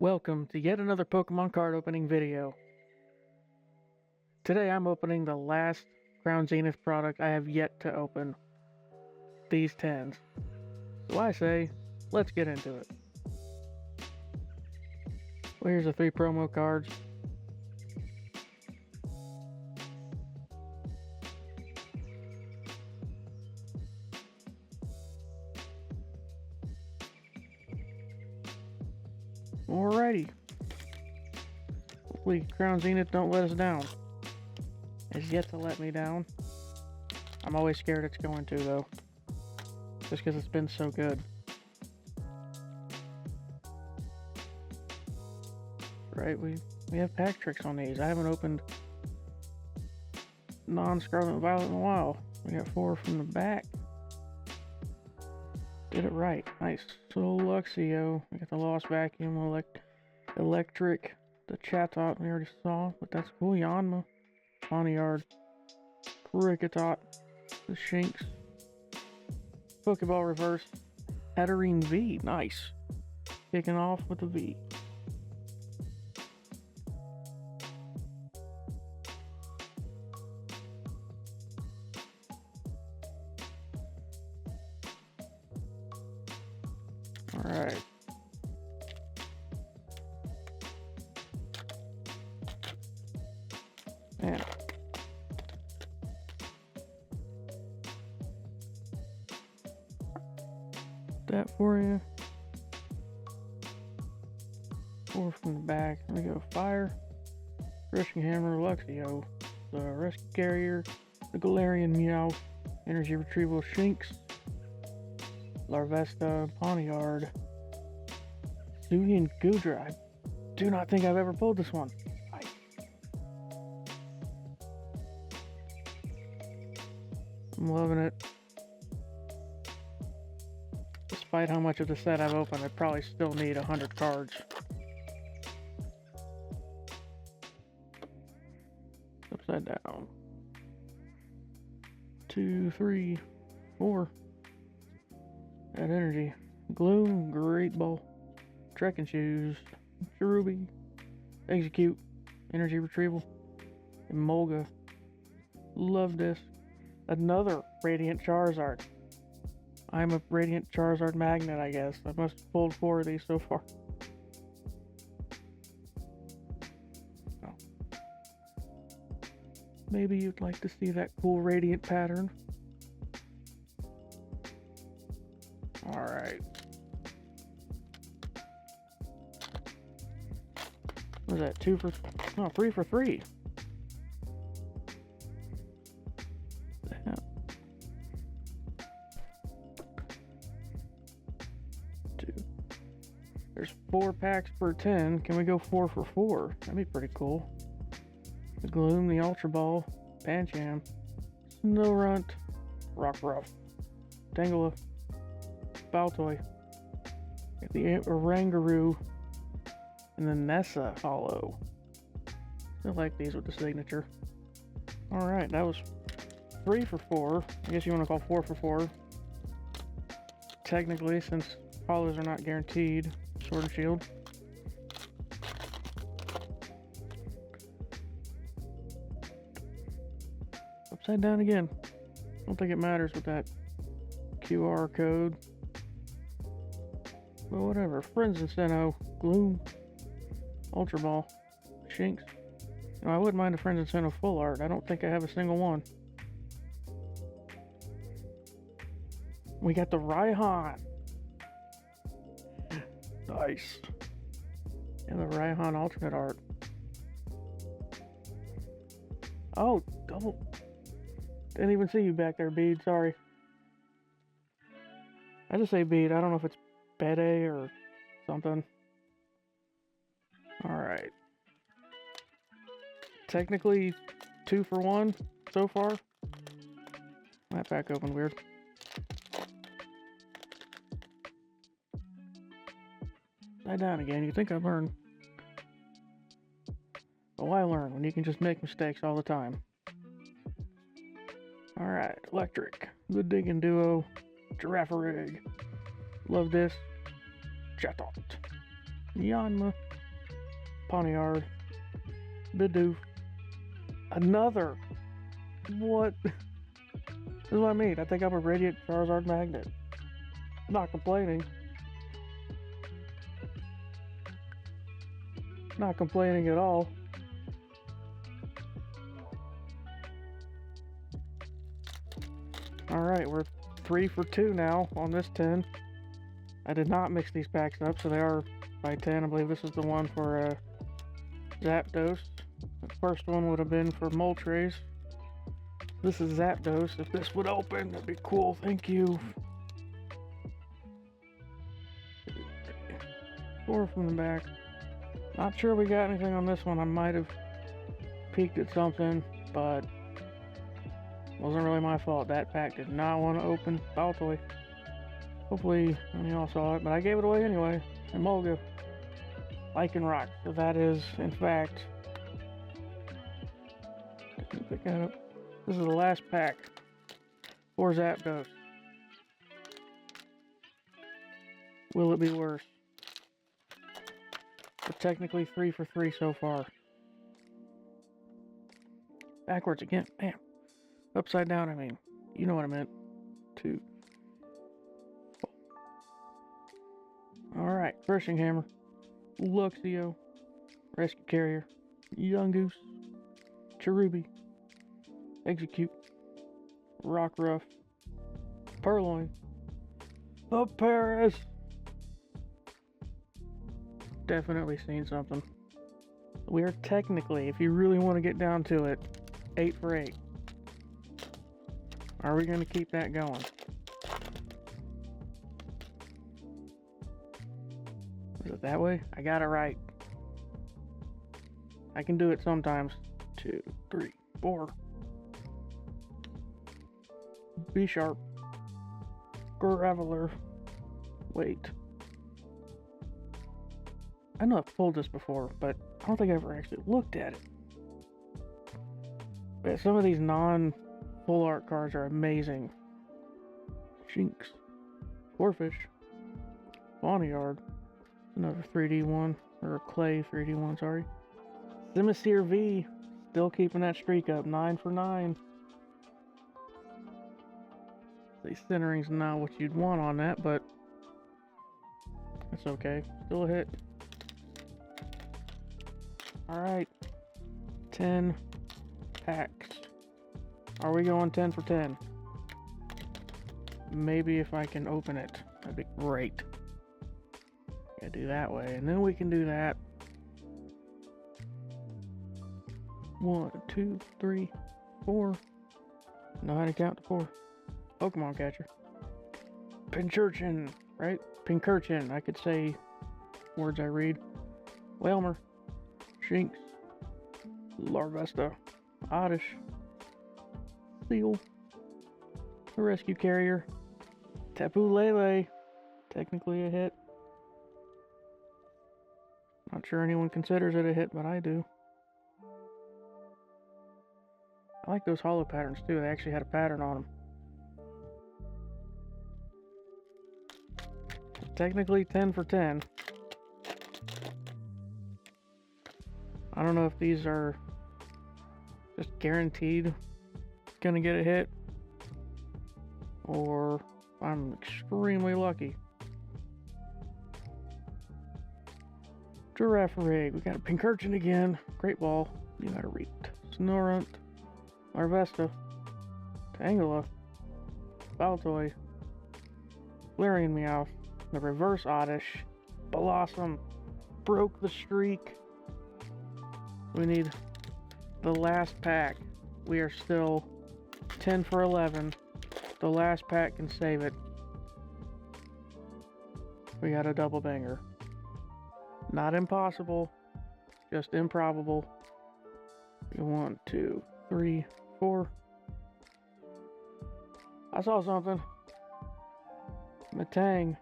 Welcome to yet another Pokemon card opening video. Today I'm opening the last Crown Zenith product I have yet to open. These 10s. So I say, let's get into it. Well, here's the 3 promo cards. Alrighty. Hopefully Crown Zenith don't let us down. It's yet to let me down. I'm always scared it's going to though. Just because it's been so good. Right, we have pack tricks on these. I haven't opened non-Scarlet and Violet in a while. We got 4 from the back. Did it right. Nice. So Luxio. We got the Lost Vacuum, Electric, the Chatot we already saw, but that's cool. Yanma, Ponyard, Kricketot, the Shinx, Pokeball Reverse, Hatterene V. Nice. Kicking off with the V. Alright. Man. That for you. 4 from the back. There we go. Fire, Rushing Hammer, Luxio, the Rescue Carrier, the Galarian Meow, Energy Retrieval Shinx, Larvesta, Ponyard, Suhian Gudra. I do not think I've ever pulled this one. I'm loving it. Despite how much of the set I've opened, I probably still need 100 cards. Upside down. 2, 3, 4. That energy. Gloom, Great Ball, Trekking Shoes, Cherubi, Execute, Energy Retrieval, Emolga, Love Disc, another Radiant Charizard. I'm a Radiant Charizard magnet, I guess. I must have pulled 4 of these so far. Oh. Maybe you'd like to see that cool Radiant pattern. Alright. What was that? 2 for... Oh, 3 for 3. Damn. 2. There's 4 packs per 10. Can we go 4 for 4? That'd be pretty cool. The Gloom, the Ultra Ball, Pancham, Snorunt, Rockruff, Tangela, Baltoy, the Oranguru, and the Nessa Hollow. I like these with the signature. Alright, that was 3 for 4. I guess you want to call 4 for 4. Technically, since hollows are not guaranteed. Sword and Shield. Upside down again. Don't think it matters with that QR code. But whatever. Friends and Sinnoh, Gloom, Ultra Ball, Shinx. You know, I wouldn't mind a Friends and Sinnoh full art. I don't think I have a single one. We got the Raihan. Nice. And the Raihan alternate art. Oh, double. Didn't even see you back there, Bead. Sorry. I just say Bead. I don't know if it's Bede or something. Alright. Technically 2 for 1 so far. That pack opened weird. Lie down again. You think I learned. But why learn when you can just make mistakes all the time? Alright, Electric, the Digging Duo, Girafarig, Love This, Chatot, Yanma, Poniard, Bidoof, another. What? This is what I mean. I think I'm a Radiant Charizard Magnet. I'm not complaining. Not complaining at all. Alright, we're 3 for 2 now on this 10. I did not mix these packs up, so they are by 10. I believe this is the one for Zapdos. The first one would have been for Moltres. This is Zapdos. If this would open, that'd be cool. Thank you. 4 from the back. Not sure we got anything on this one. I might have peeked at something, but wasn't really my fault. That pack did not want to open. Baltoy. Hopefully none of y'all saw it, but I gave it away anyway. And Mulga. Lycanroc. So that is, in fact, pick that up. This is the last pack for Zapdos. Will it be worse? We're technically 3 for 3 so far. Backwards again. Bam. Upside down, I mean. You know what I meant. 2. Alright. Crushing Hammer. Luxio. Rescue Carrier. Yungoos. Cherubi. Execute. Rockruff. Purloin. The Paris. Definitely seen something. We are technically, if you really want to get down to it, 8 for 8. Are we going to keep that going? Is it that way? I got it right. I can do it sometimes. 2, 3, 4. Be Sharp. Graveler. Wait. I know I've pulled this before, but I don't think I ever actually looked at it. But some of these non-full art cards are amazing. Jinx. Corphish. Poniard. Another 3D one. Or a clay 3D one, sorry. Simisear V. Still keeping that streak up. 9 for 9. The centering's not what you'd want on that, but it's okay. Still a hit. Alright. 10 packs. Are we going 10 for 10? Maybe if I can open it. That'd be great. Gotta do that way. And then we can do that. 1, 2, 3, 4. Know how to count to 4. Pokemon catcher. Pincurchin, right? Pincurchin. I could say words I read. Whalmer. Shinx. Larvesta. Oddish. Seal. The Rescue Carrier. Tapu Lele. Technically a hit. Not sure anyone considers it a hit, but I do. I like those holo patterns too. They actually had a pattern on them. Technically 10 for 10. I don't know if these are just guaranteed gonna get a hit, or I'm extremely lucky. Girafarig, we got a Pincurchin again. Great Ball. You got a Reet. Snorunt. Larvesta. Tangela. Baltoy. Flareon Meowth. The reverse Oddish. Blossom. Broke the streak. We need the last pack. We are still 10 for 11. The last pack can save it. We got a double banger. Not impossible, just improbable. 1, 2, 3, 4. I saw something. Metang.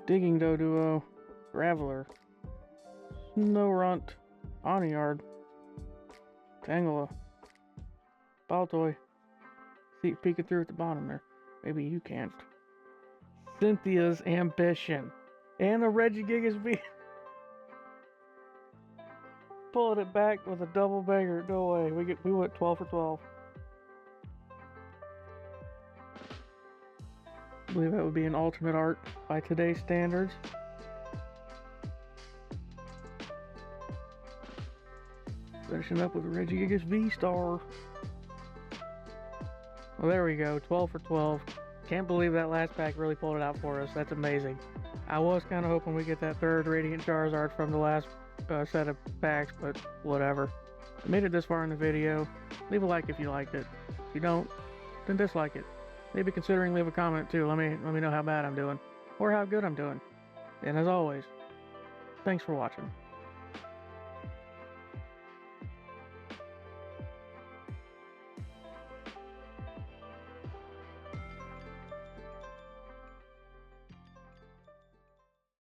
Digging Doduo. Graveler. Snorunt. Poniard. Tangela. Baltoy. See, peeking through at the bottom there. Maybe you can't. Cynthia's Ambition. And the Regigigas V. Pulling it back with a double banger. No way. We went 12 for 12. I believe that would be an alternate art by today's standards. Finishing up with Regigigas V-Star. Well, there we go. 12 for 12. Can't believe that last pack really pulled it out for us. That's amazing. I was kind of hoping we get that third Radiant Charizard from the last set of packs, but whatever. If you made it this far in the video, leave a like if you liked it. If you don't, then dislike it. Maybe considering leave a comment too. Let me know how bad I'm doing or how good I'm doing. And as always, thanks for watching.